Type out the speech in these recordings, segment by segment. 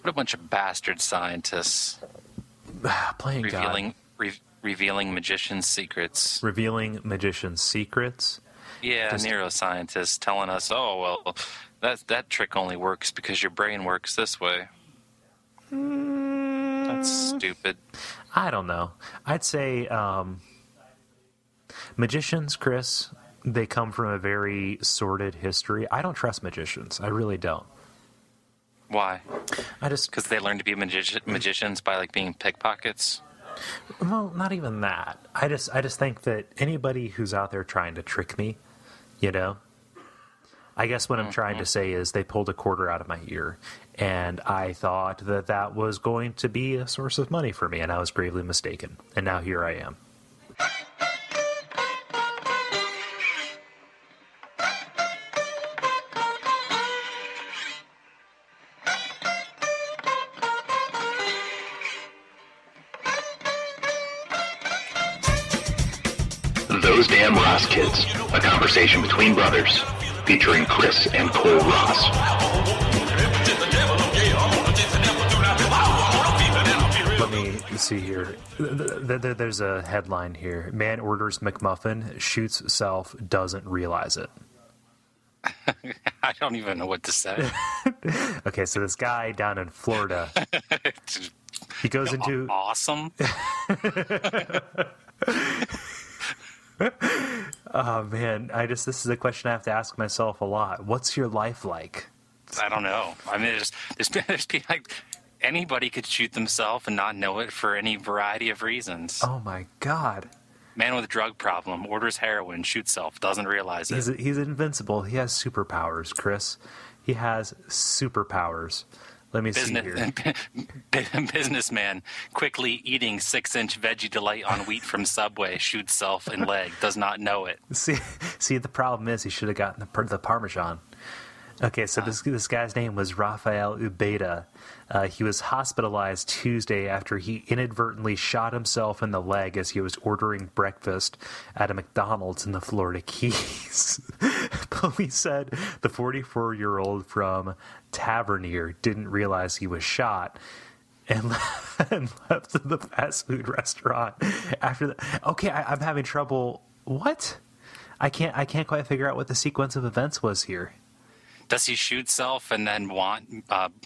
What a bunch of bastard scientists Playing revealing God. revealing magicians' secrets. Revealing magicians' secrets. Yeah, neuroscientists telling us, oh well, that trick only works because your brain works this way. That's stupid. I don't know. I'd say magicians, Chris, they come from a very sordid history. I don't trust magicians. I really don't. Why? Because they learn to be magicians by like being pickpockets. Well, not even that. I just think that anybody who's out there trying to trick me, I guess what I'm trying to say is they pulled a quarter out of my ear, and I thought that was going to be a source of money for me, and I was gravely mistaken. And now here I am. Those Damn Ross Kids, a conversation between brothers, featuring Chris and Cole Ross. Let me see here. There's a headline here. Man orders McMuffin, shoots self, doesn't realize it. I don't even know what to say. Okay, so this guy down in Florida, he goes into... Awesome. Oh man, this is a question I have to ask myself a lot. What's your life like? I don't know. I mean, there's people like anybody could shoot themselves and not know it for any variety of reasons. Oh my God. Man with a drug problem orders heroin, shoots self, doesn't realize it. He's invincible. He has superpowers, Chris. He has superpowers. Let me see here. Businessman quickly eating 6-inch veggie delight on wheat from Subway, shoots self in leg, does not know it. See, the problem is he should have gotten the Parmesan. Okay, so this guy's name was Rafael Ubeda. He was hospitalized Tuesday after he inadvertently shot himself in the leg as he was ordering breakfast at a McDonald's in the Florida Keys. Police said the 44-year-old from Tavernier didn't realize he was shot and left the fast food restaurant after that. Okay, I'm having trouble. What? I can't quite figure out what the sequence of events was here. Does he shoot self and then want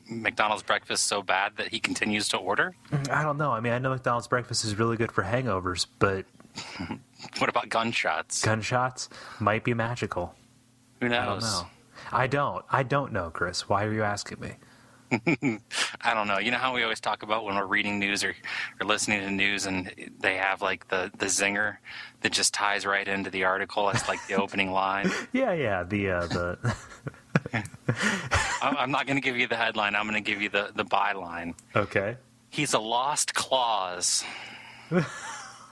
McDonald's breakfast so bad that he continues to order? I don't know. I mean, I know McDonald's breakfast is really good for hangovers, but... What about gunshots? Gunshots might be magical. Who knows? I don't know, Chris. Why are you asking me? I don't know. You know how we always talk about when we're reading news or listening to news and they have like the zinger that just ties right into the article. It's like the opening line. Yeah. The I'm not going to give you the headline. I'm going to give you the byline. Okay. He's a lost clause.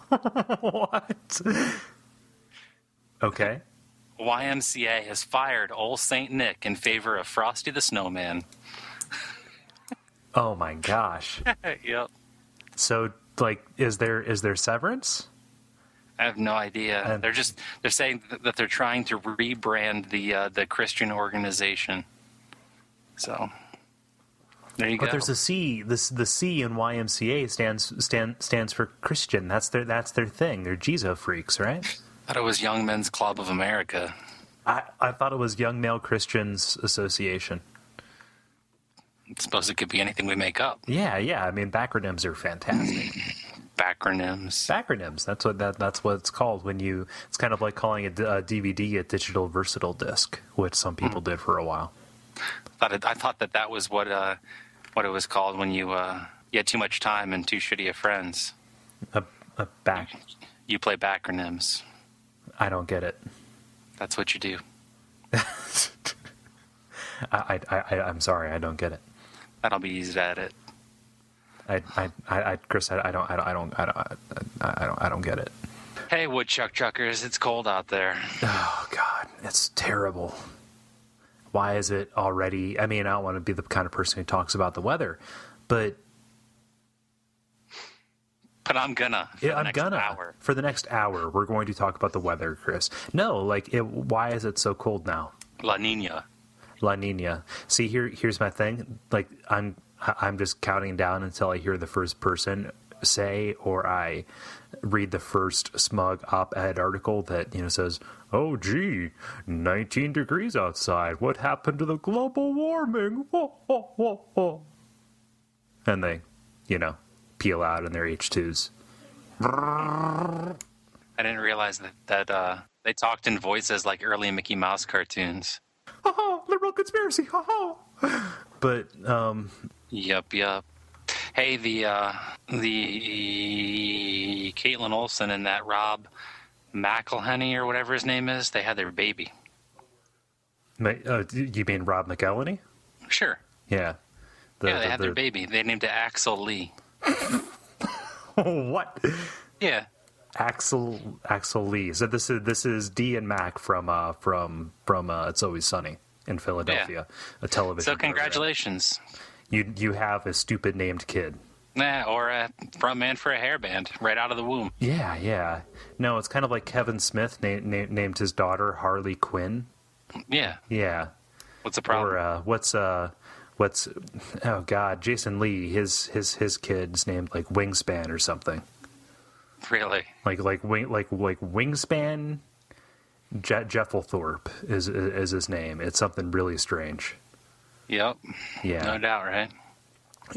What? Okay. YMCA has fired Old St. Nick in favor of Frosty the Snowman. Oh my gosh. Yep. So, like, is there severance? I have no idea. They're saying that they're trying to rebrand the Christian organization. So there you go. But there's a C. The C in YMCA stands for Christian. That's their thing. They're Jesus freaks, right? I thought it was Young Men's Club of America. I thought it was Young Male Christians Association. I suppose it could be anything we make up. Yeah. I mean, backronyms are fantastic. Backronyms. That's what it's called when you. It's kind of like calling a DVD a digital versatile disc, which some people did for a while. I thought that was what it was called when you had too much time and too shitty of friends. You play backronyms. I don't get it. That's what you do. I'm sorry, I don't get it. That'll be easy to edit. Chris, I don't get it. Hey, woodchuck chuckers, it's cold out there. Oh God, it's terrible. Why is it already? I mean, I don't want to be the kind of person who talks about the weather, but I'm gonna. Hour. For the next hour, we're going to talk about the weather, Chris. No, why is it so cold now? La Nina. See, here's my thing. Like, I'm I'm just counting down until I hear the first person say, or I read the first smug op-ed article that, says, "Oh, gee, 19 degrees outside. What happened to the global warming?" And they, peel out in their H2s. I didn't realize that they talked in voices like early Mickey Mouse cartoons. Ha ha, liberal conspiracy, ha ha. But, Yup. Hey, the Caitlin Olsen and that Rob McElhenney or whatever his name is, they had their baby. you mean Rob McElhenney? Sure. Yeah. They had their baby. They named it Axel Lee. What? Yeah. Axel Lee. So this is Dee and Mac from It's Always Sunny in Philadelphia, a television. So congratulations. Program. You have a stupid named kid. Or a frontman for a hair band right out of the womb. Yeah. No, it's kind of like Kevin Smith named his daughter Harley Quinn. Yeah. Yeah. What's the problem? Or what's oh God, Jason Lee, his kid's named like Wingspan or something. Really? Like Wingspan. Jefflethorpe is his name. It's something really strange. Yep. Yeah. No doubt, right?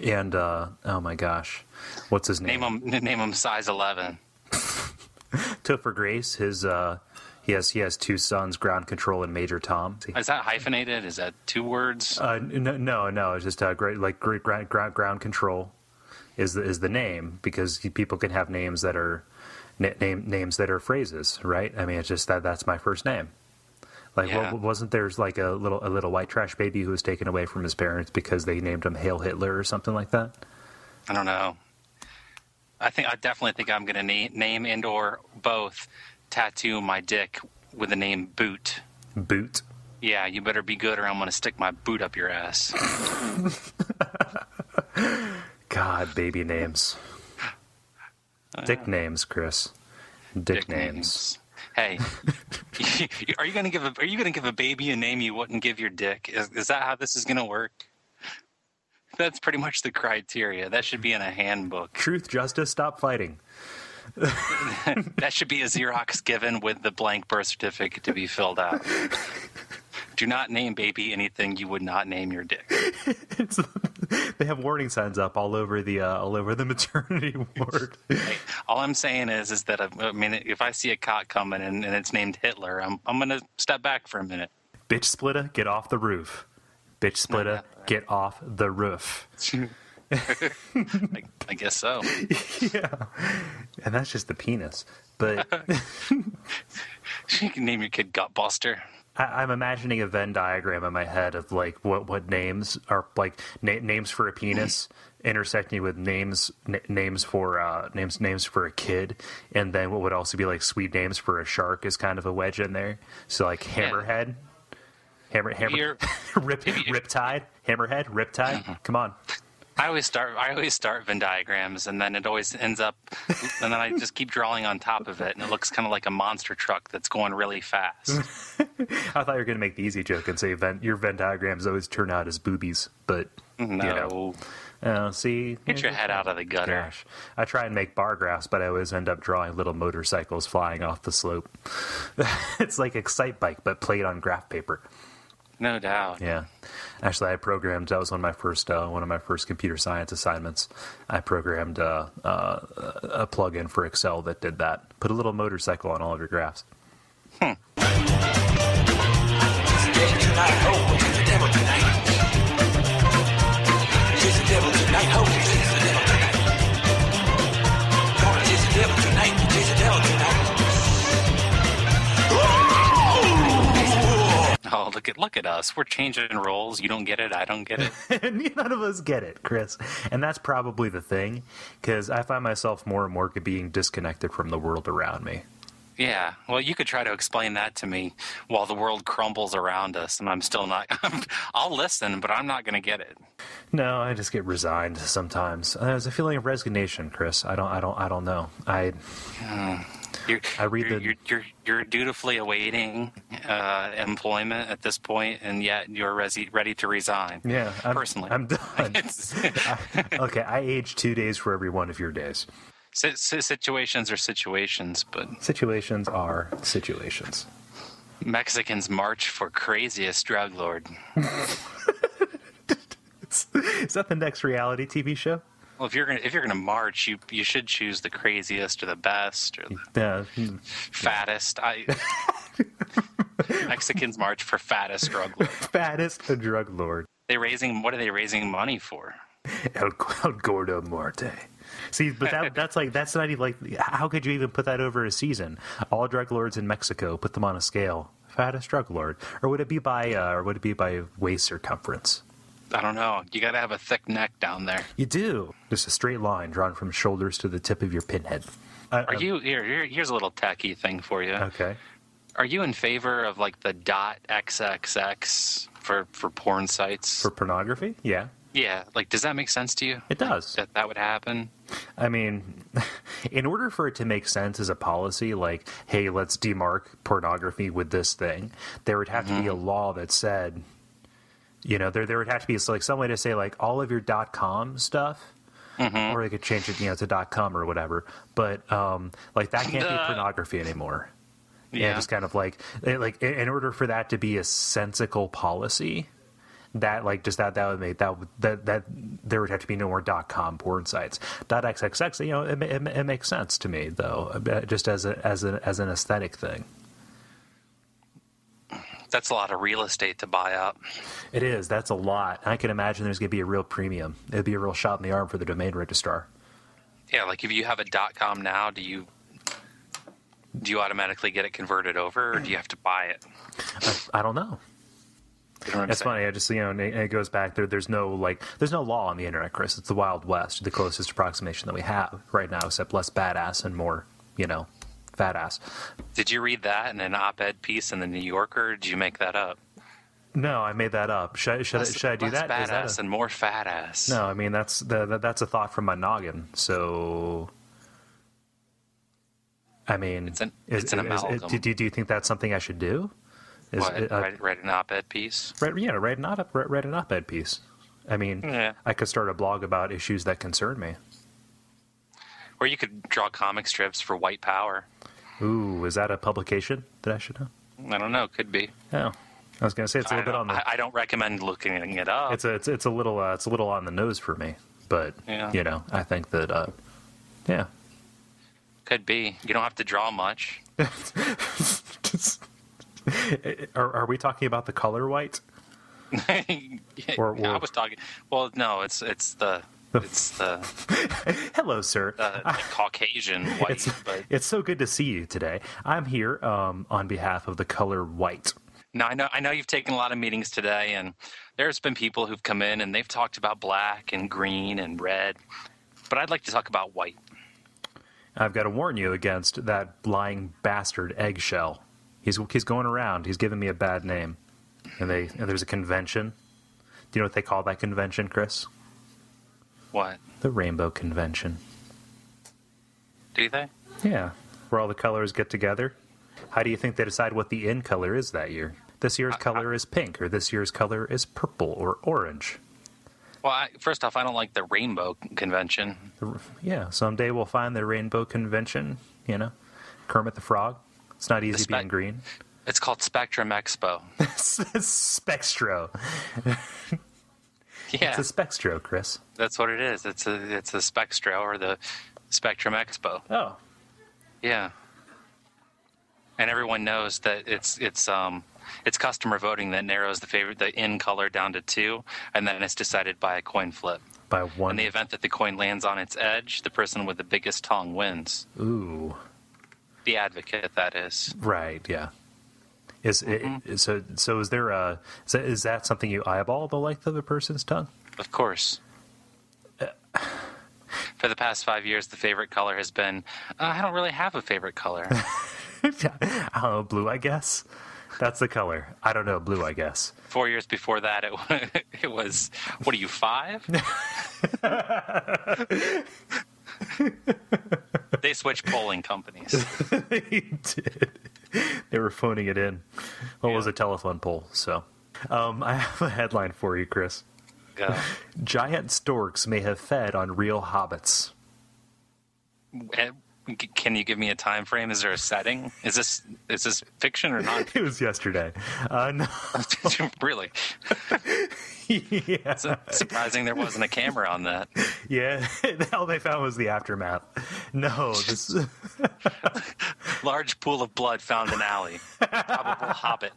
And oh my gosh, what's his name? Name him size 11. Topher Grace. He has two sons, Ground Control and Major Tom. Is that hyphenated? Is that two words? No. It's just great Ground Control is the name, because people can have names that are names that are phrases, right? I mean, it's just that's my first name. Like, yeah. Wasn't there like a little white trash baby who was taken away from his parents because they named him Hail Hitler or something like that? I don't know. I definitely think I'm going to name and or both tattoo my dick with the name Boot. Boot? Yeah, you better be good or I'm going to stick my boot up your ass. God, baby names. Dick names, Chris. Dick names. Hey, are you going to give a baby a name you wouldn't give your dick? Is that how this is going to work? That's pretty much the criteria. That should be in a handbook. Truth, justice, stop fighting. That should be a Xerox given with the blank birth certificate to be filled out. Do not name baby anything you would not name your dick. They have warning signs up all over the maternity ward. Hey, all I'm saying is that if I see a cot coming and it's named Hitler, I'm gonna step back for a minute. Bitch splitter, get off the roof. Bitch splitter, get off the roof. I guess so. Yeah, and that's just the penis. But you can name your kid Gutbuster. I'm imagining a Venn diagram in my head of like what names are like names for a penis intersecting with names for a kid, and then what would also be like sweet names for a shark is kind of a wedge in there. So like Hammerhead, Riptide, Hammerhead, Riptide. Mm-hmm. Come on. I always start Venn diagrams, and then it always ends up, and then I just keep drawing on top of it, and it looks kind of like a monster truck that's going really fast. I thought you were going to make the easy joke and say your Venn diagrams always turn out as boobies, but no. See, Get your head out of the gutter. Gosh, I try and make bar graphs, but I always end up drawing little motorcycles flying off the slope. It's like Excite Bike, but played on graph paper. No doubt. Yeah, actually, that was one of my first computer science assignments. I programmed a plugin for Excel that did that. Put a little motorcycle on all of your graphs. Oh, look at us. We're changing roles. You don't get it. I don't get it. None of us get it, Chris. And that's probably the thing, because I find myself more and more being disconnected from the world around me. Yeah, well, you could try to explain that to me while the world crumbles around us, and I'm still not. I'll listen, but I'm not going to get it. No, I just get resigned sometimes. There's a feeling of resignation, Chris. I don't know. You're, I read you're dutifully awaiting employment at this point, and yet you're ready to resign. Yeah, personally, I'm done. Okay, I age 2 days for every one of your days. Situations are situations, but Situations are situations. Mexicans march for craziest drug lord. Is that the next reality TV show? Well, if you're gonna march, you should choose the craziest or the best or the fattest. Mexicans march for fattest drug lord. Fattest drug lord. What are they raising money for? El Gordo Muerte. See, but that's not even like, how could you even put that over a season? All drug lords in Mexico, put them on a scale. Fattest drug lord, or would it be by waist circumference? I don't know. You got to have a thick neck down there. You do. Just a straight line drawn from shoulders to the tip of your pinhead. Here's a little tacky thing for you. Okay. Are you in favor of like the .xxx for porn sites? For pornography? Yeah. Yeah. Like, does that make sense to you? It does. Like, that would happen? I mean, in order for it to make sense as a policy, like, hey, let's demark pornography with this thing, there would have to be a law that said, there would have to be like some way to say like all of your .com stuff, or they could change it, to .com or whatever. But like that can't be pornography anymore. Yeah, just kind of like in order for that to be a sensical policy, that like just that would make that there would have to be no more .com porn sites. .xxx, it makes sense to me though, just as an aesthetic thing. That's a lot of real estate to buy up. It is. That's a lot. I can imagine there's going to be a real premium. It'd be a real shot in the arm for the domain registrar. Yeah, like if you have a .com now, do you automatically get it converted over, or do you have to buy it? I don't know. It's funny. I just it goes back there. There's no law on the internet, Chris. It's the Wild West, the closest approximation that we have right now, except less badass and more, fat ass. Did you read that in an op-ed piece in the New Yorker, or did you make that up? No, I made that up. Should I do that? Less badass and more fat ass. No, I mean that's a thought from my noggin. So, I mean, it's an amalgam. Do you think that's something I should do? Write an op-ed piece? Write an op-ed piece. I mean, I could start a blog about issues that concern me. Or you could draw comic strips for White Power. Ooh, is that a publication that I should know? I don't know. Could be. Oh, I was going to say it's a little bit on the. I don't recommend looking it up. It's a little on the nose for me, but I think that could be. You don't have to draw much. Are we talking about the color white? I was talking. Well, no, it's the. Hello, sir. Caucasian white. It's so good to see you today. I'm here on behalf of the color white. Now, I know you've taken a lot of meetings today, and there's been people who've come in and they've talked about black and green and red, but I'd like to talk about white. I've got to warn you against that lying bastard Eggshell. He's going around. He's giving me a bad name. And there's a convention. Do you know what they call that convention, Chris? What? The Rainbow Convention. Do they? Yeah, where all the colors get together. How do you think they decide what the in color is that year? This year's color is pink, or this year's color is purple or orange. Well, first off, I don't like the Rainbow Convention. Yeah, someday we'll find the Rainbow Convention, Kermit the Frog. It's not easy being green. It's called Spectrum Expo. Spectro. Yeah. It's a Spectro, Chris. That's what it is. It's a Spectro or the Spectrum Expo. Oh. Yeah. And everyone knows that it's customer voting that narrows the in color down to 2, and then it's decided by a coin flip. By one. In the event that the coin lands on its edge, the person with the biggest tongue wins. Ooh. The advocate, that is. Right. Yeah. So is there is that something you eyeball, the length of a person's tongue? Of course. For the past 5 years, the favorite color has been, I don't really have a favorite color. I don't know, blue, I guess. That's the color. I don't know, blue, I guess. 4 years before that, it was, what are you, 5? They switched polling companies. They did. They were phoning it in. Well, it was a telephone poll, so. I have a headline for you, Chris. Go. Giant storks may have fed on real hobbits. Can you give me a time frame? Is there a setting? Is this fiction or not? It was yesterday. No. Really? Yeah. Surprising there wasn't a camera on that. Yeah. All they found was the aftermath. No. This... Large pool of blood found in alley. Probable hobbit.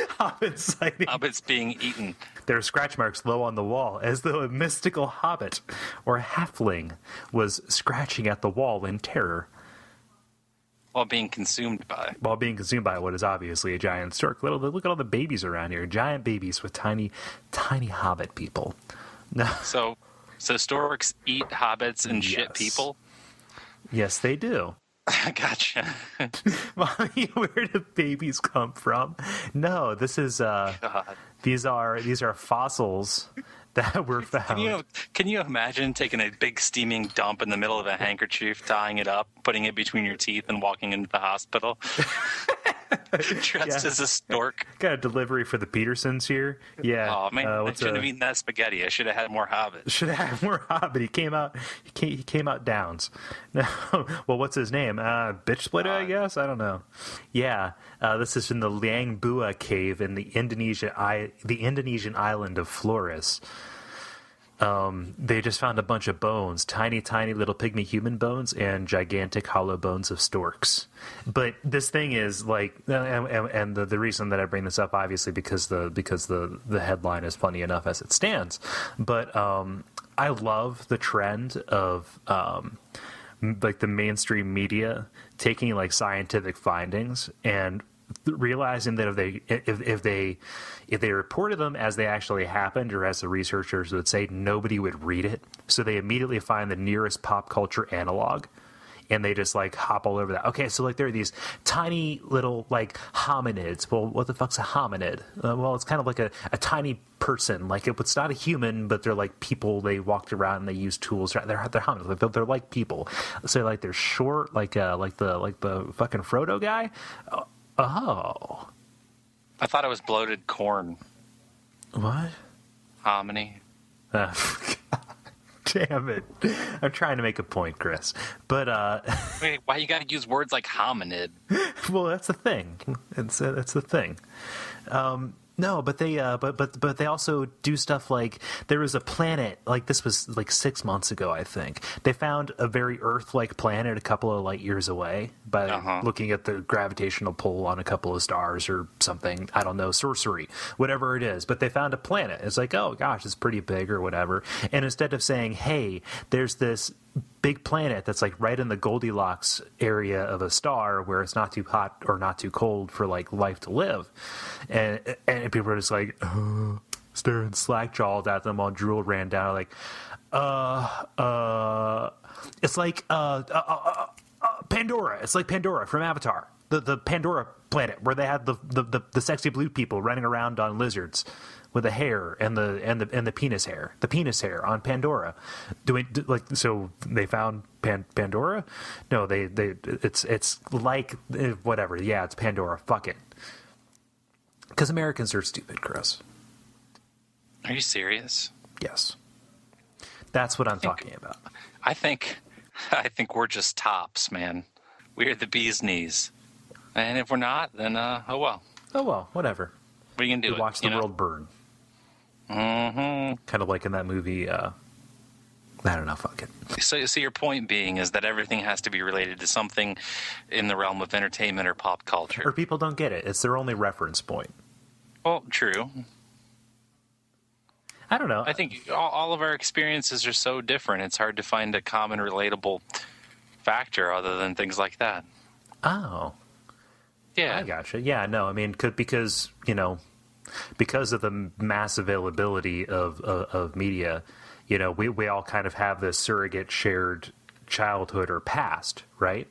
Hobbit sighting. Hobbits being eaten. There are scratch marks low on the wall, as though a mystical hobbit or halfling was scratching at the wall in terror. While being consumed by what is obviously a giant stork. Look at all the babies around here. Giant babies with tiny, tiny hobbit people. No. So storks eat hobbits and shit people? Yes, they do. Gotcha. Mommy, where do babies come from? No, this is these are fossils that were found. Can you imagine taking a big steaming dump in the middle of a handkerchief, tying it up, putting it between your teeth, and walking into the hospital? Dressed as a stork. Got a delivery for the Petersons here. Yeah. Oh man, I shouldn't have eaten that spaghetti. I should have had more hobbit. Should have had more hobbit. He came out Downs. No. Well, what's his name? Bitch splitter, I guess. I don't know. Yeah. This is in the Liang Bua cave in the Indonesian island of Flores. They just found a bunch of bones, tiny, tiny little pygmy human bones and gigantic hollow bones of storks. But this thing is like, and the reason that I bring this up, obviously, because the headline is funny enough as it stands. But I love the trend of like the mainstream media taking like scientific findings and realizing that if they reported them as they actually happened, or as the researchers would say, nobody would read it. So they immediately find the nearest pop culture analog, and they just like hop all over that. Okay, so like there are these tiny little like hominids. Well, what the fuck's a hominid? Well, it's kind of like a tiny person. Like it's not a human, but they're like people. They walked around and they use tools. They're hominids. They're like people. So like they're short, like the fucking Frodo guy. Oh. I thought it was bloated corn. What? Hominy. Damn it. I'm trying to make a point, Chris. But, Wait, why you gotta use words like hominid? Well, that's the thing. That's the thing. No, but they but they also do stuff like there was a planet, like this was like 6 months ago, I think. They found a very Earth-like planet a couple of light years away by looking at the gravitational pull on a couple of stars or something. I don't know, sorcery, whatever it is. But they found a planet. It's like, oh gosh, it's pretty big or whatever. And instead of saying, hey, there's this big planet that's like right in the Goldilocks area of a star where it's not too hot or not too cold for like life to live, and people are just like staring slack-jawed at them while drool ran down like it's like Pandora. It's like Pandora from Avatar, the Pandora planet where they had the sexy blue people running around on lizards with the hair and the penis hair on Pandora. So they found Pandora? No, it's like whatever. Yeah, it's Pandora. Fuck it. Because Americans are stupid, Chris. Are you serious? Yes. That's what I'm talking about. I think we're just tops, man. We're the bee's knees. And if we're not, then oh well. Oh well, whatever. What are you gonna do? Watch the world burn. Mm-hmm. Kind of like in that movie, I don't know, fuck it. So your point being is that everything has to be related to something in the realm of entertainment or pop culture. Or people don't get it. It's their only reference point. Well, true. I don't know. I think all of our experiences are so different. It's hard to find a common relatable factor other than things like that. Oh. Yeah. I gotcha. Yeah, no, I mean, because of the mass availability of media, we all kind of have this surrogate shared childhood or past, right?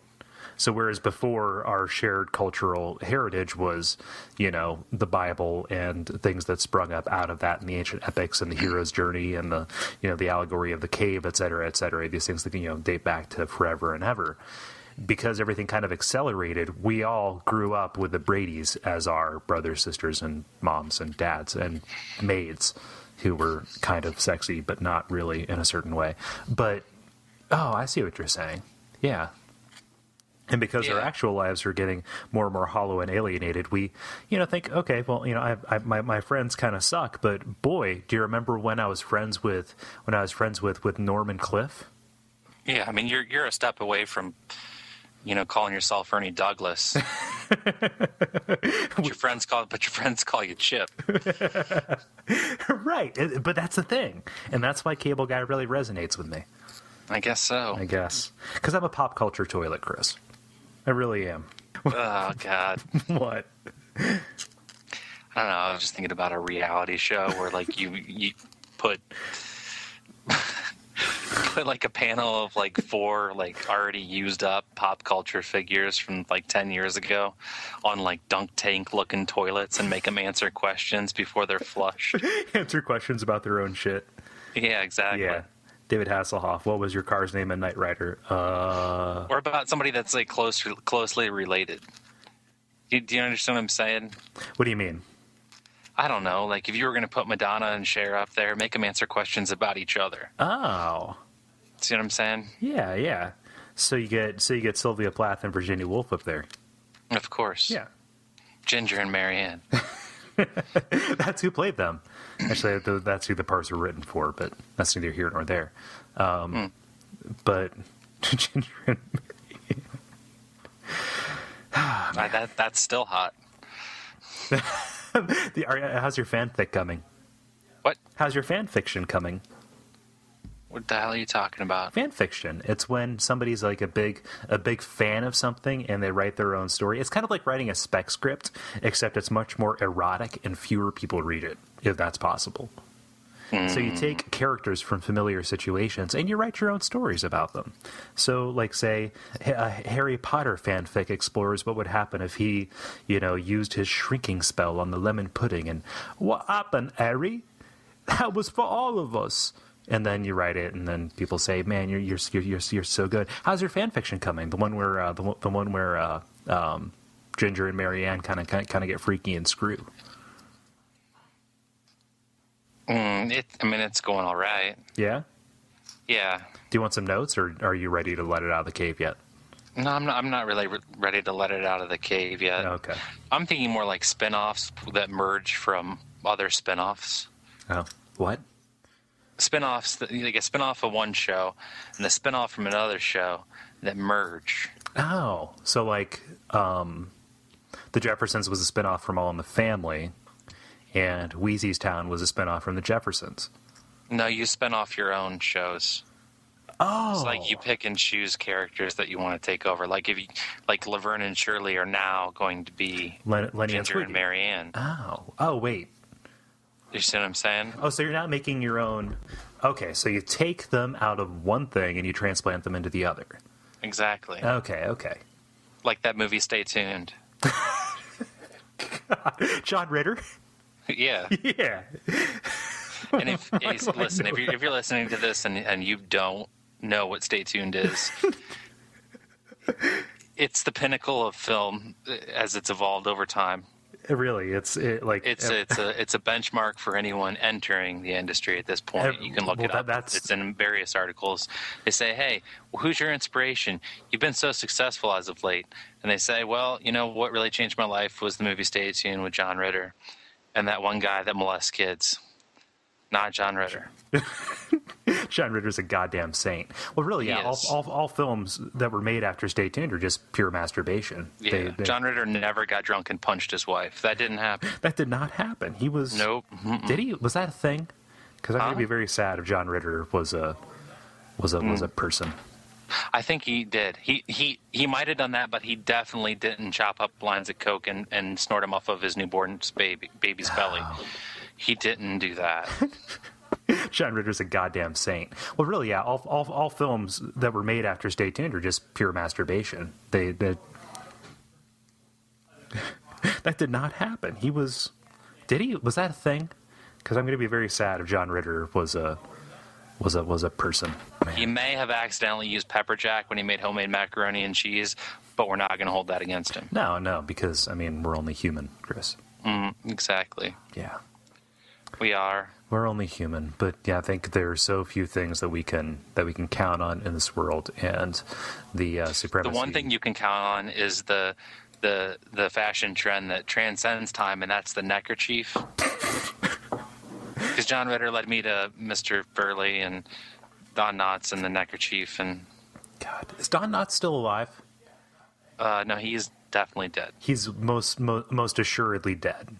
So whereas before our shared cultural heritage was, the Bible and things that sprung up out of that, and the ancient epics and the hero's journey and the, the allegory of the cave, et cetera, these things that, date back to forever and ever. Because everything kind of accelerated, we all grew up with the Bradys as our brothers, sisters, and moms and dads and maids who were kind of sexy, but not really in a certain way. But, I see what you're saying. Yeah. And because our actual lives are getting more and more hollow and alienated, we, think, okay, well, my friends kind of suck, but boy, do you remember when I was friends with Norman Cliff? Yeah, I mean, you're a step away from, calling yourself Ernie Douglas. But your friends call you Chip. Right, but that's the thing, and that's why Cable Guy really resonates with me. I guess so. I guess because I'm a pop culture toilet, Chris. I really am. Oh God. What? I don't know. I was just thinking about a reality show where like you put like a panel of like 4 like already used up pop culture figures from like 10 years ago on like dunk tank looking toilets and make them answer questions before they're flushed. Answer questions about their own shit. Yeah, exactly. Yeah. David Hasselhoff, what was your car's name in Knight Rider? Or about somebody that's like closely related. Do you understand what I'm saying? What do you mean? I don't know. Like if you were going to put Madonna and Cher up there, make them answer questions about each other. Oh. See what I'm saying? Yeah. So you get Sylvia Plath and Virginia Woolf up there. Of course. Yeah. Ginger and Marianne. That's who played them. Actually, that's who the parts were written for, but that's neither here nor there. But Ginger and Marianne. That's still hot. How's your fanfic coming? What? How's your fan fiction coming? What the hell are you talking about? Fan fiction. It's when somebody's like a big fan of something and they write their own story. It's kind of like writing a spec script, except it's much more erotic and fewer people read it, if that's possible. So you take characters from familiar situations and you write your own stories about them. So, like, say, a Harry Potter fanfic explores what would happen if he, used his shrinking spell on the lemon pudding. And what happened, Harry? That was for all of us. And then you write it, and then people say, "Man, you're so good." How's your fan fiction coming? The one where Ginger and Marianne kind of get freaky and screw. It's going all right. Yeah. Yeah. Do you want some notes, or are you ready to let it out of the cave yet? No, I'm not really ready to let it out of the cave yet. Okay. I'm thinking more like spin-offs that merge from other spin-offs. Oh, what? Spin-offs, like a spin-off of one show and a spin-off from another show that merge. Oh, so like The Jeffersons was a spin-off from All in the Family, and Wheezy's Town was a spin-off from The Jeffersons. No, you spin off your own shows. Oh. It's like you pick and choose characters that you want to take over. Like if you, like Laverne and Shirley are now going to be Lenny Ginger and Marianne. Oh, wait. You see what I'm saying? Oh, so you're not making your own... Okay, so you take them out of one thing and you transplant them into the other. Exactly. Okay. Like that movie, Stay Tuned. John Ritter? Yeah. Yeah. And if you're listening to this and you don't know what Stay Tuned is, it's the pinnacle of film as it's evolved over time. Really, it's a benchmark for anyone entering the industry at this point. You can look it up. It's in various articles. They say, "Hey, who's your inspiration? You've been so successful as of late." And they say, "Well, what really changed my life was the movie Stay Tuned with John Ritter, and that one guy that molests kids." Not John Ritter. John Ritter's a goddamn saint. Well, really, yeah. All films that were made after Stay Tuned are just pure masturbation. Yeah. John Ritter never got drunk and punched his wife. That didn't happen. That did not happen. He was... Nope. Did he? Was that a thing? Because I would be very sad if John Ritter was a person. I think he did. He might have done that, but he definitely didn't chop up lines of coke and snort them off of his newborn baby's belly. He didn't do that. John Ritter's a goddamn saint. Well, really, yeah. All films that were made after Stay Tuned are just pure masturbation. That did not happen. He was. Did he? Was that a thing? Because I'm going to be very sad if John Ritter was a person. Man. He may have accidentally used pepper jack when he made homemade macaroni and cheese, but we're not going to hold that against him. No, because we're only human, Chris. Exactly. Yeah, we are. We're only human, but yeah, I think there are so few things that we can count on in this world, and the supremacy. The one thing you can count on is the fashion trend that transcends time, and that's the neckerchief. Because John Ritter led me to Mr. Burley and Don Knotts and the neckerchief, and God, is Don Knotts still alive? No, he's definitely dead. He's most assuredly dead.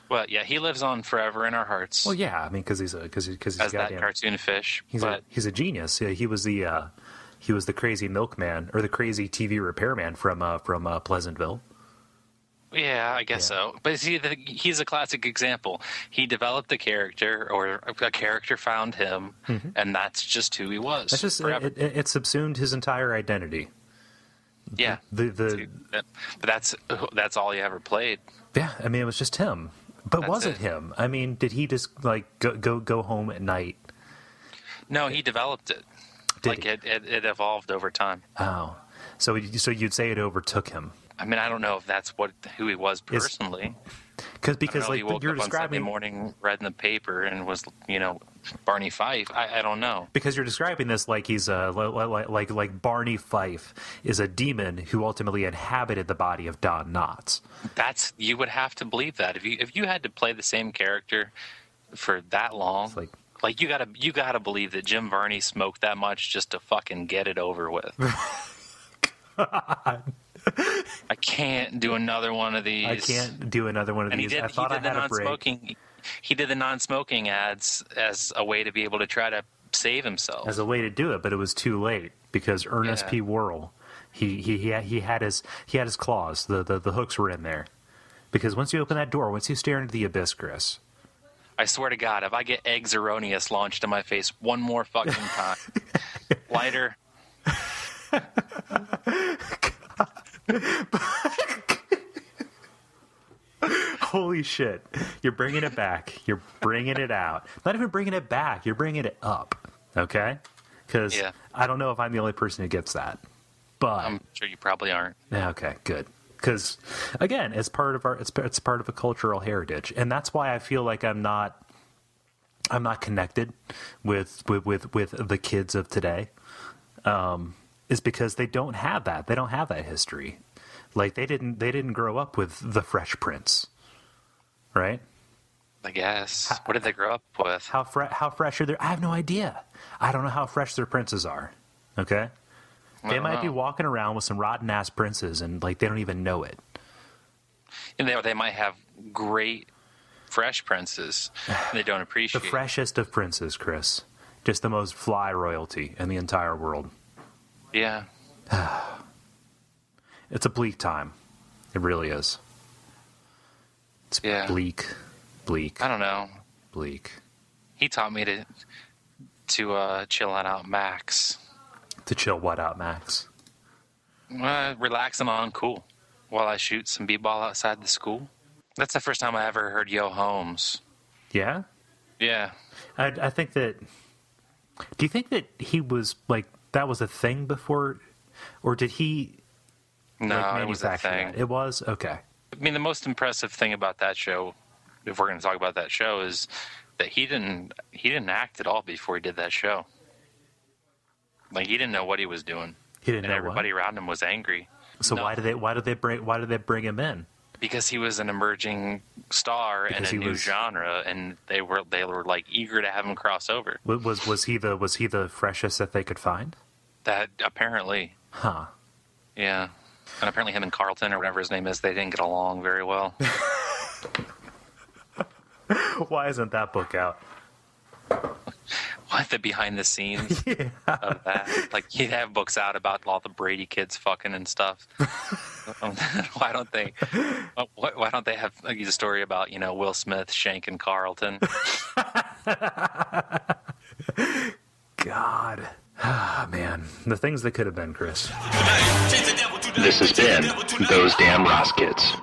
Well, yeah, he lives on forever in our hearts. Well, yeah, because he's as that cartoon fish. He's a genius. Yeah, he was the crazy milkman or the crazy TV repairman from Pleasantville. Yeah, I guess so. But see, he's a classic example. He developed a character, or a character found him, and that's just who he was. That's just it subsumed his entire identity. Yeah, but that's all he ever played. Yeah, it was just him. But was it him? Did he just go home at night? No, he developed it. It evolved over time. Oh, so you'd say it overtook him. I don't know if that's who he was personally. Because he woke you're up describing on Sunday morning, read in the paper, and was Barney Fife. I don't know, because you're describing this like he's like Barney Fife is a demon who ultimately inhabited the body of Don Knotts. You would have to believe that if you had to play the same character for that long. Like you gotta believe that Jim Varney smoked that much just to fucking get it over with. God. I can't do another one of these. I can't do another one of these. I thought I had a break. He did the non-smoking ads as a way to be able to try to save himself. As a way to do it, but it was too late because Ernest P. Worrell, he had his claws. The hooks were in there. Because once you open that door, once you stare into the abyss, Chris. I swear to God, if I get eggs erroneous launched in my face one more fucking time, lighter. Holy shit. You're bringing it back. You're bringing it out. Not even bringing it back. You're bringing it up. Okay? Because I don't know if I'm the only person who gets that. But I'm sure you probably aren't. Okay, good. Because, again, it's part of it's part of a cultural heritage. And that's why I feel like I'm not connected with the kids of today. Is because they don't have that. They don't have that history. Like they didn't grow up with the Fresh Prince, right? I guess. What did they grow up with? How fresh are they? I have no idea. I don't know how fresh their princes are. Okay, they might be walking around with some rotten ass princes, and they don't even know it. And they might have great fresh princes. They don't appreciate the freshest of princes, Chris. Just the most fly royalty in the entire world. Yeah. It's a bleak time. It really is. It's bleak. I don't know. Bleak. He taught me to chill out Max. To chill what out, Max? Relax and on cool while I shoot some b-ball outside the school. That's the first time I ever heard Yo Holmes. Yeah? Yeah. I think that... Do you think that he was, that was a thing before? Or did he... No, it was a thing. It was? Okay. The most impressive thing about that show, if we're going to talk about that show, is that he didn't act at all before he did that show. He didn't know what he was doing. He didn't know everybody around him was angry. So why did they bring him in? Because he was an emerging star in a new genre, and they were eager to have him cross over. Was he the freshest that they could find? That apparently. Huh. Yeah. And apparently him and Carlton, or whatever his name is, they didn't get along very well. Why isn't that book out? What, the behind the scenes of that? He'd have books out about all the Brady kids fucking and stuff. Why don't they have a story about, Will Smith shanking Carlton? God. Ah, man. The things that could have been, Chris. This has been Those Damn Ross Kids.